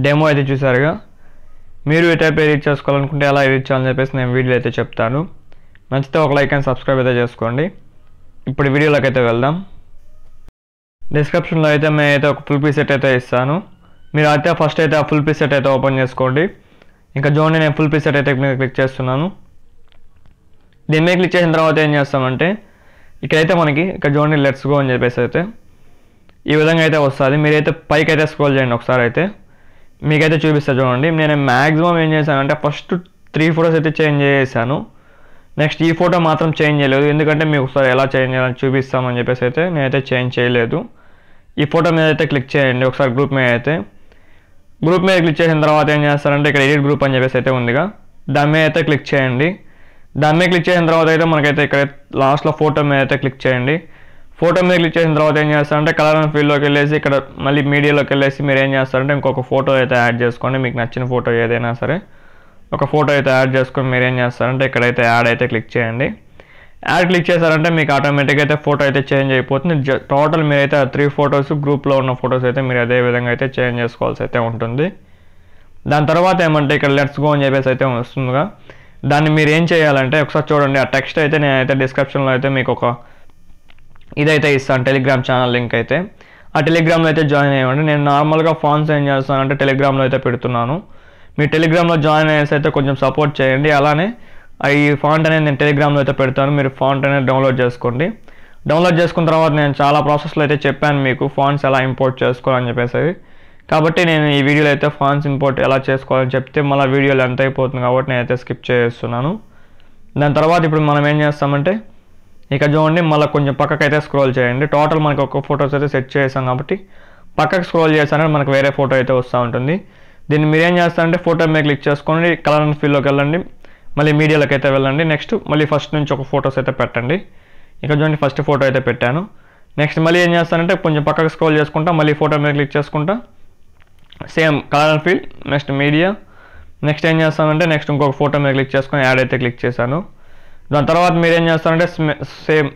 Demo అయితే చూసారుగా. మీరు ఈ టైప్ ఎడిట్ చేసుకోవాలనుకుంటే ఎలా ఎడిట్ చేయాలని చెప్పేసి నేను వీడియో అయితే చెప్తాను. నచ్చితే ఒక లైక్ అండ్ సబ్స్క్రైబ్ అయితే చేసుకోండి. ఇప్పుడు వీడియోలోకి అయితే వెళ్దాం. డిస్క్రిప్షన్లో అయితే మేమైతే ఒక ఫుల్ ప్రీసెట్ అయితే ఇస్తాను. మీరు అయితే ఫస్ట్ అయితే ఆ ఫుల్ ప్రీసెట్ అయితే ఓపెన్ చేసుకోండి. ఇంకా చూడండి, నేను ఫుల్ ప్రీసెట్ అయితే మీద క్లిక్ చేస్తున్నాను. దీని మీద క్లిక్ చేసిన తర్వాత ఏం చేస్తామంటే ఇక్కడైతే మనకి ఇక్కడ చూడండి లెట్స్ గో అని చెప్పేసి అయితే ఈ విధంగా అయితే వస్తుంది. మీరైతే పైకి అయితే స్క్రోల్ చేయండి ఒకసారి, అయితే మీకైతే చూపిస్తా చూడండి. నేను మ్యాక్సిమం ఏం చేశానంటే ఫస్ట్ 3 ఫొటోస్ అయితే చేంజ్ చేసాను. నెక్స్ట్ ఈ ఫోటో మాత్రం చేంజ్ చేయలేదు, ఎందుకంటే మీకు ఒకసారి ఎలా చేంజ్ చేయాలని చూపిస్తామని చెప్పేసి అయితే నేనైతే చేంజ్ చేయలేదు. ఈ ఫోటో మీద అయితే క్లిక్ చేయండి ఒకసారి, గ్రూప్ మీద అయితే. గ్రూప్ మీద క్లిక్ చేసిన తర్వాత ఏం చేస్తారంటే ఇక్కడ ఎడిట్ గ్రూప్ అని చెప్పేసి అయితే ఉందిగా, దాని మీద అయితే క్లిక్ చేయండి. దాని మీద క్లిక్ చేసిన తర్వాత అయితే మనకైతే ఇక్కడ లాస్ట్లో ఫోటో మీద అయితే క్లిక్ చేయండి. ఫోటో మీద క్లిక్ చేసిన తర్వాత ఏం చేస్తారంటే కలర్ అండ్ ఫీల్డ్లోకి వెళ్ళేసి ఇక్కడ మళ్ళీ మీడియాలోకి వెళ్ళేసి మీరు ఏం చేస్తారంటే ఇంకొక ఫోటో అయితే యాడ్ చేసుకోండి. మీకు నచ్చిన ఫోటో ఏదైనా సరే ఒక ఫోటో అయితే యాడ్ చేసుకొని మీరు ఏం చేస్తారంటే ఇక్కడైతే యాడ్ అయితే క్లిక్ చేయండి. యాడ్ క్లిక్ చేశారంటే మీకు ఆటోమేటిక్గా అయితే ఫోటో అయితే చేంజ్ అయిపోతుంది. టోటల్ మీరైతే 3 ఫొటోస్ గ్రూప్లో ఉన్న ఫొటోస్ అయితే మీరు అదే విధంగా అయితే చేంజ్ చేసుకోవాల్సి అయితే ఉంటుంది. దాని తర్వాత ఏమంటే ఇక్కడ లెట్స్ గో అని చెప్పేసి అయితే వస్తుందిగా, దాన్ని మీరు ఏం చేయాలంటే ఒకసారి చూడండి. ఆ టెక్స్ట్ అయితే నేనైతే డిస్క్రిప్షన్లో అయితే మీకు ఒక ఇదైతే ఇస్తాను, టెలిగ్రామ్ ఛానల్ లింక్ అయితే. ఆ టెలిగ్రామ్లో అయితే జాయిన్ అయ్యండి. నేను నార్మల్గా ఫామ్స్ ఏం చేస్తానంటే టెలిగ్రామ్లో అయితే పెడుతున్నాను. మీరు టెలిగ్రామ్లో జాయిన్ అయ్యేసి అయితే కొంచెం సపోర్ట్ చేయండి. అలానే ఈ ఫాంట్ అనేది నేను టెలిగ్రామ్లో అయితే పెడతాను, మీరు ఫాంట్ అనేది డౌన్లోడ్ చేసుకోండి. డౌన్లోడ్ చేసుకున్న తర్వాత నేను చాలా ప్రాసెస్లో అయితే చెప్పాను మీకు ఫాంట్స్ ఎలా ఇంపోర్ట్ చేసుకోవాలని చెప్పేసి. కాబట్టి నేను ఈ వీడియోలో అయితే ఫాంట్స్ ఇంపోర్ట్ ఎలా చేసుకోవాలని చెప్తే మళ్ళీ వీడియోలో ఎంత అయిపోతుంది కాబట్టి నేనైతే స్కిప్ చేస్తున్నాను. దాని తర్వాత ఇప్పుడు మనం ఏం చేస్తామంటే ఇక్కడ చూడండి, మళ్ళీ కొంచెం పక్కకైతే స్క్రోల్ చేయండి. టోటల్ మనకి ఒక ఫొటోస్ అయితే సెట్ చేసాం కాబట్టి పక్కకు స్క్రోల్ చేస్తానంటే మనకు వేరే ఫోటో అయితే వస్తూ ఉంటుంది. దీన్ని మీరు ఏం చేస్తారంటే ఫోటో మీద క్లిక్ చేసుకోండి, కలర్ అండ్ ఫీల్డ్లోకి వెళ్ళండి, మళ్ళీ మీడియాలోకి అయితే వెళ్ళండి. నెక్స్ట్ మళ్ళీ ఫస్ట్ నుంచి ఒక ఫొటోస్ అయితే పెట్టండి. ఇక్కడ చూడండి ఫస్ట్ ఫోటో అయితే పెట్టాను. నెక్స్ట్ మళ్ళీ ఏం చేస్తానంటే కొంచెం పక్కకు స్క్రోల్ చేసుకుంటా మళ్ళీ ఫోటో మీద క్లిక్ చేసుకుంటా same colour and field, next media. Next ఏం చేస్తానంటే నెక్స్ట్ ఇంకొక ఫోటో మీద క్లిక్ చేసుకొని యాడ్ అయితే క్లిక్ చేశాను. దాని తర్వాత మీరు ఏం చేస్తారంటే సేమ్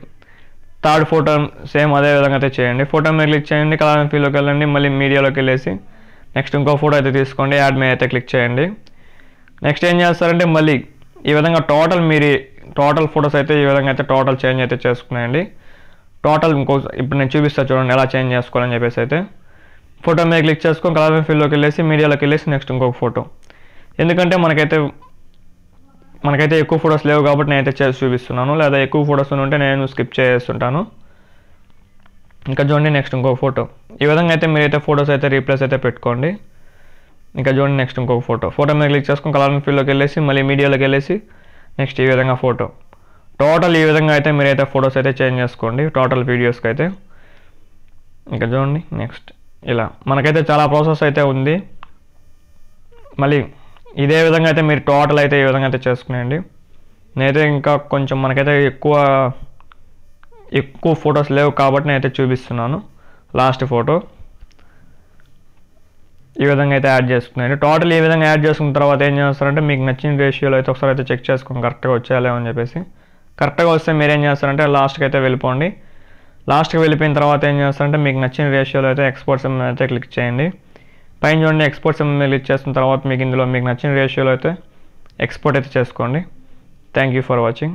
థర్డ్ ఫోటో సేమ్ అదే విధంగా అయితే చేయండి. ఫోటో మీద క్లిక్ చేయండి, కలర్ అండ్ ఫీల్డ్లోకి వెళ్ళండి, మళ్ళీ మీడియాలోకి వెళ్ళేసి నెక్స్ట్ ఇంకో ఫోటో అయితే తీసుకోండి, యాడ్ మీద అయితే క్లిక్ చేయండి. నెక్స్ట్ ఏం చేస్తారంటే మళ్ళీ ఈ విధంగా టోటల్ ఫొటోస్ అయితే ఈ విధంగా అయితే టోటల్ చేంజ్ అయితే చేసుకున్నాయండి. టోటల్ ఇప్పుడు నేను చూపిస్తాను చూడండి ఎలా చేంజ్ చేసుకోవాలని చెప్పేసి అయితే. ఫోటో మీద క్లిక్ చేసుకొని కలర్ అండ్ ఫీల్డ్లోకి వెళ్ళేసి మీడియాలోకి వెళ్ళేసి నెక్స్ట్ ఇంకొక ఫోటో, ఎందుకంటే మనకైతే ఎక్కువ ఫొటోస్ లేవు కాబట్టి నేనైతే చేసి చూపిస్తున్నాను, లేదా ఎక్కువ ఫొటోస్ ఉంటే నేను స్కిప్ చేస్తుంటాను. ఇంకా చూడండి నెక్స్ట్ ఇంకొక ఫోటో, ఈ విధంగా అయితే మీరైతే ఫొటోస్ అయితే రీప్లేస్ అయితే పెట్టుకోండి. ఇంకా చూడండి నెక్స్ట్ ఇంకొక ఫోటో మీద క్లిక్ చేసుకొని కలర్ అండ్ ఫీల్డ్లోకి వెళ్ళేసి మళ్ళీ మీడియాలోకి వెళ్ళేసి నెక్స్ట్ ఈ విధంగా ఫోటో. టోటల్ ఈ విధంగా అయితే మీరైతే ఫొటోస్ అయితే చేంజ్ చేసుకోండి టోటల్ వీడియోస్కి అయితే. ఇంకా చూడండి నెక్స్ట్ ఇలా మనకైతే చాలా ప్రాసెస్ అయితే ఉంది. మళ్ళీ ఇదే విధంగా అయితే మీరు టోటల్ అయితే ఈ విధంగా అయితే చేసుకునేయండి. నేనైతే ఇంకా కొంచెం మనకైతే ఎక్కువ ఫొటోస్ లేవు కాబట్టి నేనైతే చూపిస్తున్నాను. లాస్ట్ ఫోటో ఈ విధంగా అయితే యాడ్ చేసుకున్నాను. టోటల్ ఈ విధంగా యాడ్ చేసుకున్న తర్వాత ఏం చేస్తారంటే మీకు నచ్చిన రేషియోలో అయితే ఒకసారి అయితే చెక్ చేసుకుని కరెక్ట్గా వచ్చేయాలి అని చెప్పేసి. కరెక్ట్గా వస్తే మీరు ఏం చేస్తారంటే లాస్ట్కి అయితే వెళ్ళిపోండి. లాస్ట్కి వెళ్ళిపోయిన తర్వాత ఏం చేస్తారంటే మీకు నచ్చిన రేషియోలో అయితే ఎక్స్పోర్ట్స్ అయితే క్లిక్ చేయండి. పైన చూడండి ఎక్స్పోర్ట్స్ క్లిక్ చేసిన తర్వాత మీకు ఇందులో మీకు నచ్చిన రేషియోలో అయితే ఎక్స్పోర్ట్ అయితే చేసుకోండి. Thank you for watching.